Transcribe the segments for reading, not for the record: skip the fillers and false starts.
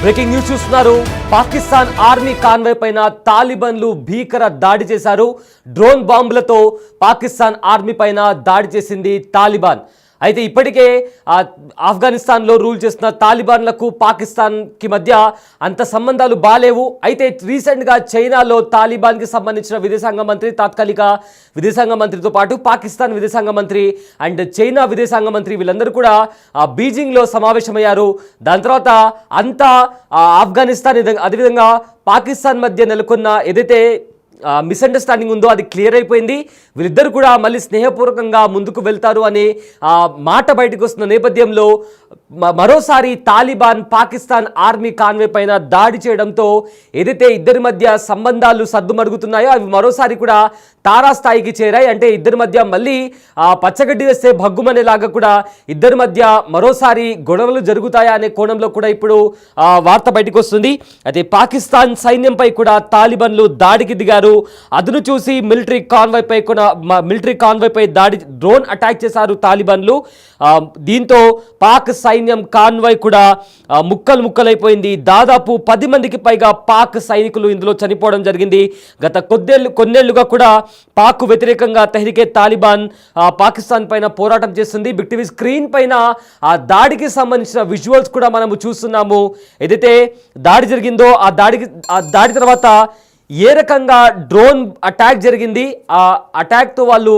Breaking news చూస్తున్నారు. Pakistan army convoy పైన తాలిబాన్లు భీకర దాడి చేశారు. డ్రోన్ బాంబులతో పాకిస్తాన్ ఆర్మీ పైన దాడి చేసింది తాలిబాన్. అయితే ఇప్పటికే ఆఫ్ఘనిస్తాన్లో రూల్ చేస్తున్న తాలిబాన్లకు పాకిస్తాన్కి మధ్య అంత సంబంధాలు బాలేవు. అయితే రీసెంట్గా చైనాలో తాలిబాన్కి సంబంధించిన విదేశాంగ మంత్రి, తాత్కాలిక విదేశాంగ మంత్రితో పాటు పాకిస్తాన్ విదేశాంగ మంత్రి అండ్ చైనా విదేశాంగ మంత్రి వీళ్ళందరూ కూడా బీజింగ్లో సమావేశమయ్యారు. దాని తర్వాత అంతా ఆఫ్ఘనిస్తాన్ అదేవిధంగా పాకిస్తాన్ మధ్య నెలకొన్న ఏదైతే మిస్అండర్స్టాండింగ్ ఉందో అది క్లియర్ అయిపోయింది. వీళ్ళిద్దరు కూడా మళ్ళీ స్నేహపూర్వకంగా ముందుకు వెళ్తారు అనే మాట బయటకు వస్తున్న నేపథ్యంలో మరోసారి తాలిబాన్ పాకిస్తాన్ ఆర్మీ కాన్వే పైన దాడి చేయడంతో ఏదైతే ఇద్దరి మధ్య సంబంధాలు సద్దుమరుగుతున్నాయో అవి మరోసారి కూడా తారాస్థాయికి చేరాయి. అంటే ఇద్దరి మధ్య మళ్ళీ పచ్చగడ్డి వేస్తే భగ్గుమనేలాగా కూడా ఇద్దరి మధ్య మరోసారి గొడవలు జరుగుతాయా అనే కోణంలో కూడా ఇప్పుడు వార్త బయటకు వస్తుంది. అయితే పాకిస్తాన్ సైన్యంపై కూడా తాలిబాన్లు దాడికి దిగారు. అదును చూసి మిలిటరీ కాన్వాయ్ పై దాడి డ్రోన్ అటాక్ చేశారు తాలిబాన్లు. దీంతో పాక్ సైన్యం కాన్వాయ్ కూడా ముక్కలైపోయింది. దాదాపు 10 మందికి పైగా పాక్ సైనికులు ఇందులో చనిపోవడం జరిగింది. గత కొన్నేళ్లుగా కూడా పాక్ వ్యతిరేకంగా తెహ్రీకే తాలిబాన్ పాకిస్తాన్ పైన పోరాటం చేస్తుంది. బిగ్ టీవీ స్క్రీన్ పైన ఆ దాడికి సంబంధించిన విజువల్స్ కూడా మనము చూస్తున్నాము. ఏదైతే దాడి జరిగిందో ఆ దాడి తర్వాత ఏ రకంగా డ్రోన్ అటాక్ జరిగింది, ఆ అటాక్తో వాళ్ళు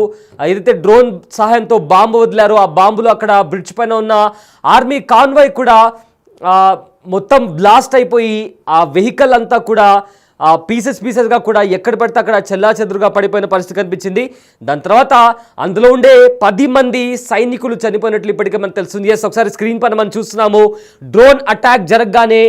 ఏదైతే డ్రోన్ సహాయంతో బాంబు వదిలారో ఆ బాంబులు అక్కడ బ్రిడ్జ్ పైన ఉన్న ఆర్మీ కాన్వాయ్ కూడా మొత్తం బ్లాస్ట్ అయిపోయి ఆ వెహికల్ అంతా కూడా పీసెస్గా కూడా ఎక్కడ పడితే అక్కడ చెల్లాచెదురుగా పడిపోయిన పరిస్థితి కనిపించింది. దాని తర్వాత అందులో ఉండే 10 మంది సైనికులు చనిపోయినట్లు ఇప్పటికే మనకు తెలుస్తుంది. ఒకసారి స్క్రీన్ పైన మనం చూస్తున్నాము. డ్రోన్ అటాక్ జరగగానే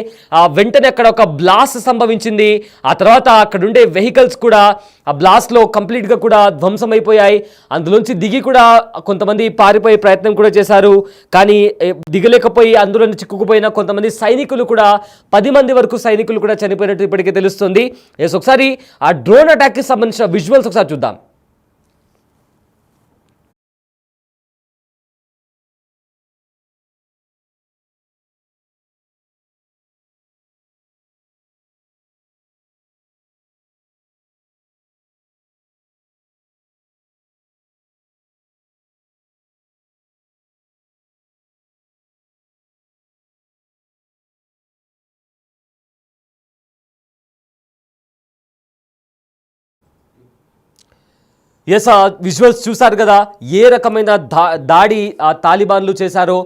వెంటనే అక్కడ ఒక బ్లాస్ట్ సంభవించింది. ఆ తర్వాత అక్కడ ఉండే వెహికల్స్ కూడా ఆ బ్లాస్ట్లో కంప్లీట్గా కూడా ధ్వంసమైపోయాయి. అందులోంచి దిగి కూడా కొంతమంది పారిపోయే ప్రయత్నం కూడా చేశారు. కానీ దిగలేకపోయి అందులో చిక్కుకుపోయిన కొంతమంది సైనికులు కూడా 10 మంది వరకు సైనికులు కూడా చనిపోయినట్టు ఇప్పటికే తెలుస్తుంది. ఒకసారి ఆ డ్రోన్ అటాక్ కి సంబంధించిన విజువల్స్ ఒకసారి చూద్దాం. విజువల్స్ చూసారు కదా, ఏ రకమైన దాడి తాలిబాన్లు చేశారో.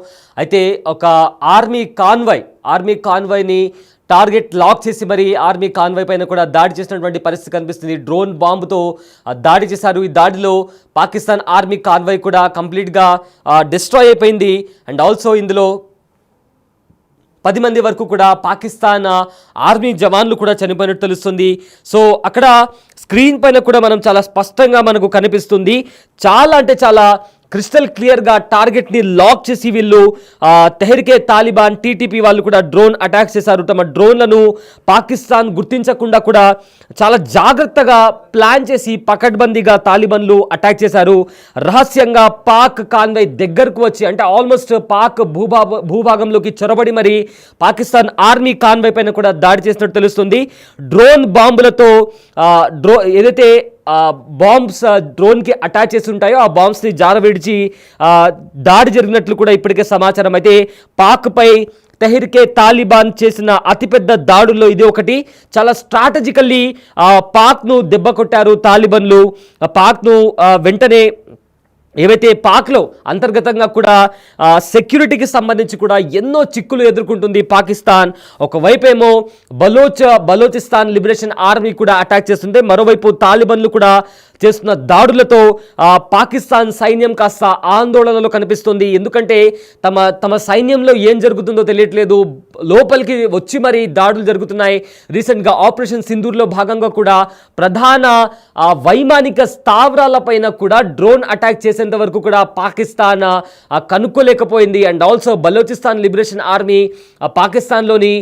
అయితే ఒక ఆర్మీ కాన్వాయ్ని టార్గెట్ లాక్ చేసి మరి ఆర్మీ కాన్వాయ్ పైన కూడా దాడి చేసినటువంటి పరిస్థితి కనిపిస్తుంది. డ్రోన్ బాంబుతో దాడి చేశారు. ఈ దాడిలో పాకిస్తాన్ ఆర్మీ కాన్వాయ్ కూడా కంప్లీట్గా డిస్ట్రాయ్ అయిపోయింది. అండ్ ఆల్సో ఇందులో 10 మంది వరకు కూడా పాకిస్తాన్ ఆర్మీ జవాన్లు కూడా చనిపోయినట్టు తెలుస్తుంది. సో అక్కడ స్క్రీన్ పైన కూడా మనం చాలా స్పష్టంగా మనకు కనిపిస్తుంది. చాలా అంటే చాలా క్రిస్టల్ క్లియర్గా టార్గెట్ని లాక్ చేసి వీళ్ళు తెహ్రీకే తాలిబాన్ టీటీపీ వాళ్ళు కూడా డ్రోన్ అటాక్ చేశారు. తమ డ్రోన్లను పాకిస్తాన్ గుర్తించకుండా కూడా చాలా జాగ్రత్తగా ప్లాన్ చేసి పకడ్బందీగా తాలిబాన్లు అటాక్ చేశారు. రహస్యంగా పాక్ కాన్వాయ్ దగ్గరకు వచ్చి అంటే ఆల్మోస్ట్ పాక్ భూభాగంలోకి చొరబడి మరి పాకిస్తాన్ ఆర్మీ కాన్వాయ్ పైన కూడా దాడి చేసినట్టు తెలుస్తుంది. డ్రోన్ బాంబులతో ఏదైతే బాంబ్స్ డ్రోన్కి అటాచ్ చేసి ఉంటాయో ఆ బాంబ్స్ని జారవిడిచి దాడి జరిగినట్లు కూడా ఇప్పటికే సమాచారం. అయితే పాక్పై తెహ్రీకే తాలిబాన్ చేసిన అతిపెద్ద దాడుల్లో ఇది ఒకటి. చాలా స్ట్రాటజికల్లీ పాక్ను దెబ్బ కొట్టారు తాలిబాన్లు. పాక్ను వెంటనే ఏవైతే పాక్లో అంతర్గతంగా కూడా సెక్యూరిటీకి సంబంధించి కూడా ఎన్నో చిక్కులు ఎదుర్కొంటుంది పాకిస్తాన్. ఒకవైపేమో బలోచిస్తాన్ లిబరేషన్ ఆర్మీ కూడా అటాక్ చేస్తుంటే, మరోవైపు తాలిబాన్లు కూడా చేస్తున్న దాడులతో పాకిస్తాన్ సైన్యం కాస్త ఆందోళనలో కనిపిస్తుంది. ఎందుకంటే తమ సైన్యంలో ఏం జరుగుతుందో తెలియట్లేదు. లోపలికి వచ్చి మరి దాడులు జరుగుతున్నాయి. రీసెంట్గా ఆపరేషన్ సింధూర్లో భాగంగా కూడా ప్రధాన వైమానిక స్థావరాలపైన కూడా డ్రోన్ అటాక్ చేసేంత వరకు కూడా పాకిస్తాన్ కనుక్కోలేకపోయింది. And also Balochistan liberation army పాకిస్తాన్లోని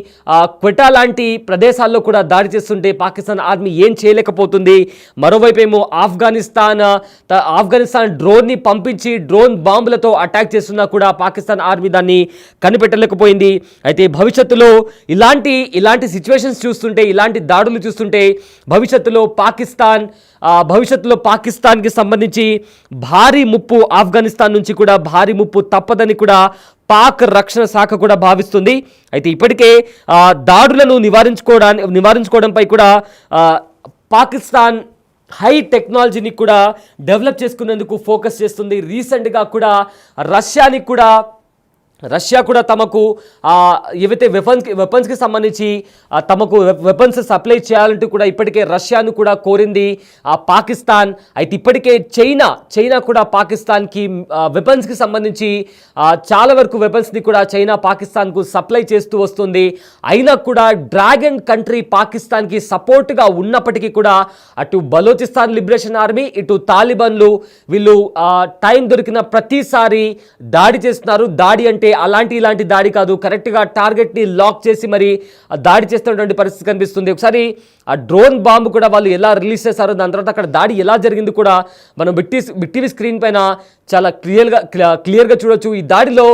క్వెటా లాంటి ప్రదేశాల్లో కూడా దాడి చేస్తుంటే పాకిస్తాన్ ఆర్మీ ఏం చేయలేకపోతుంది. మరోవైపు ఏమో ఆఫ్ఘనిస్తాన్ డ్రోన్ని పంపించి డ్రోన్ బాంబులతో అటాక్ చేస్తున్నా కూడా పాకిస్తాన్ ఆర్మీ దాన్ని కనిపెట్టలేకపోయింది. అయితే భవిష్యత్తులో ఇలాంటి సిచ్యువేషన్స్ చూస్తుంటే, ఇలాంటి దాడులు చూస్తుంటే భవిష్యత్తులో పాకిస్తాన్కి సంబంధించి భారీ ముప్పు, ఆఫ్ఘనిస్తాన్ నుంచి కూడా భారీ ముప్పు తప్పదని కూడా పాక్ రక్షణ శాఖ కూడా భావిస్తుంది. అయితే ఇప్పటికే దాడులను నివారించుకోవడంపై కూడా పాకిస్తాన్ హై టెక్నాలజీని కూడా డెవలప్ చేసుకునేందుకు ఫోకస్ చేస్తుంది. రీసెంట్గా కూడా రష్యా కూడా తమకు ఏవైతే వెపన్స్కి సంబంధించి తమకు వెపన్స్ సప్లై చేయాలంటూ కూడా ఇప్పటికే రష్యాను కూడా కోరింది పాకిస్తాన్. అయితే ఇప్పటికే చైనా కూడా పాకిస్తాన్కి వెపన్స్కి సంబంధించి చాలా వరకు వెపన్స్ని కూడా చైనా పాకిస్తాన్కు సప్లై చేస్తూ వస్తుంది. అయినా కూడా డ్రాగన్ కంట్రీ పాకిస్తాన్కి సపోర్ట్గా ఉన్నప్పటికీ కూడా అటు బలోచిస్తాన్ లిబరేషన్ ఆర్మీ, ఇటు తాలిబాన్లు వీళ్ళు టైం దొరికిన ప్రతిసారి దాడి చేస్తున్నారు. దాడి అంటే ఇలాంటి దాడి కాదు, కరెక్ట్గా టార్గెట్ని లాక్ చేసి మరి దాడి చేస్తున్నటువంటి పరిస్థితి కనిపిస్తుంది. ఒకసారి ఆ డ్రోన్ బాంబు కూడా వాళ్ళు ఎలా రిలీజ్ చేశారో, దాని తర్వాత అక్కడ దాడి ఎలా జరిగింది కూడా మనం బిగ్ టీవీ స్క్రీన్ పైన చాలా క్లియర్గా చూడొచ్చు. ఈ దాడిలో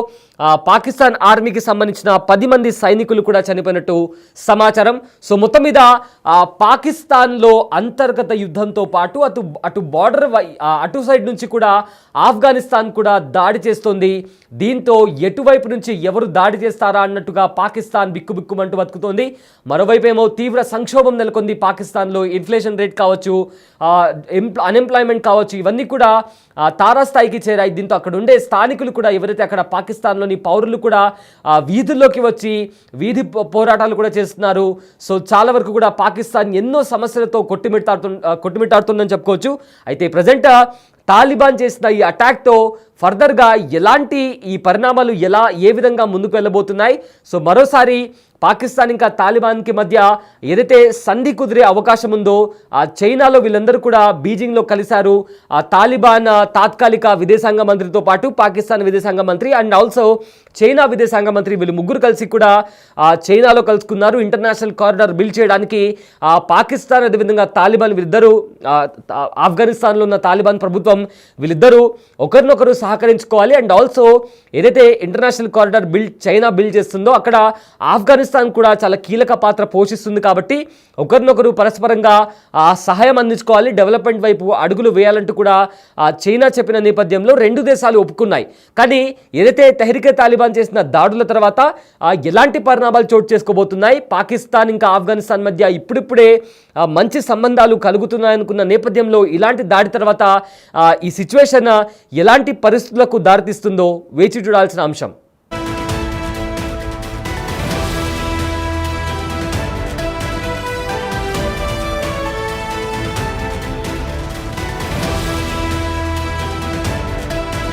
పాకిస్తాన్ ఆర్మీకి సంబంధించిన 10 మంది సైనికులు కూడా చనిపోయినట్టు సమాచారం. సో మొత్తం మీద పాకిస్తాన్లో అంతర్గత యుద్ధంతో పాటు అటు బార్డర్ అటు సైడ్ నుంచి కూడా ఆఫ్ఘనిస్తాన్ కూడా దాడి చేస్తోంది. దీంతో ఎటువైపు నుంచి ఎవరు దాడి చేస్తారా అన్నట్టుగా పాకిస్తాన్ బిక్కుబిక్కుమంటూ బతుకుతోంది. మరోవైపు ఏమో తీవ్ర సంక్షోభం నెలకొంది పాకిస్తాన్లో. ఇన్ఫ్లేషన్ రేట్ కావచ్చు, అన్ఎంప్లాయ్మెంట్ కావచ్చు, ఇవన్నీ కూడా తారాస్థాయికి చేరాయి. దీంతో అక్కడ ఉండే స్థానికులు కూడా, ఎవరైతే అక్కడ పాకిస్తాన్లోని పౌరులు కూడా వీధుల్లోకి వచ్చి పోరాటాలు కూడా చేస్తున్నారు. సో చాలా వరకు కూడా పాకిస్తాన్ ఎన్నో సమస్యలతో కొట్టుమిట్టాడుతుందని చెప్పుకోవచ్చు. అయితే ప్రజెంట్ తాలిబాన్ చేసిన ఈ అటాక్తో ఫర్దర్గా ఈ పరిణామాలు ఏ విధంగా ముందుకు వెళ్ళబోతున్నాయి. సో మరోసారి పాకిస్తాన్ ఇంకా తాలిబాన్కి మధ్య ఏదైతే సంధి కుదిరే అవకాశం ఉందో, చైనాలో వీళ్ళందరూ కూడా బీజింగ్లో కలిశారు. తాలిబాన్ తాత్కాలిక విదేశాంగ మంత్రితో పాటు పాకిస్తాన్ విదేశాంగ మంత్రి అండ్ ఆల్సో చైనా విదేశాంగ మంత్రి, వీళ్ళు ముగ్గురు కలిసి కూడా చైనాలో కలుసుకున్నారు. ఇంటర్నేషనల్ కారిడార్ బిల్డ్ చేయడానికి పాకిస్తాన్ అదేవిధంగా తాలిబాన్ వీళ్ళిద్దరూ, ఆఫ్ఘనిస్తాన్లో ఉన్న తాలిబాన్ ప్రభుత్వం వీళ్ళిద్దరూ ఒకరినొకరు సహకరించుకోవాలి. అండ్ ఆల్సో ఏదైతే ఇంటర్నేషనల్ కారిడార్ చైనా బిల్డ్ చేస్తుందో అక్కడ ఆఫ్ఘనిస్తాన్ కూడా చాలా కీలక పాత్ర పోషిస్తుంది. కాబట్టి ఒకరినొకరు పరస్పరంగా సహాయం అందించుకోవాలి, డెవలప్మెంట్ వైపు అడుగులు వేయాలంటూ కూడా చైనా చెప్పిన నేపథ్యంలో రెండు దేశాలు ఒప్పుకున్నాయి. కానీ ఏదైతే తెహ్రీకే తాలిబాన్ చేసిన దాడుల తర్వాత ఎలాంటి పరిణామాలు చోటు చేసుకోబోతున్నాయి, పాకిస్తాన్ ఇంకా ఆఫ్ఘనిస్తాన్ మధ్య ఇప్పుడిప్పుడే మంచి సంబంధాలు కలుగుతున్నాయనుకున్న నేపథ్యంలో ఇలాంటి దాడి తర్వాత ఈ సిచ్యువేషన్ ఎలాంటి పరిస్థితులకు దారితీస్తుందో వేచి చూడాల్సిన అంశం.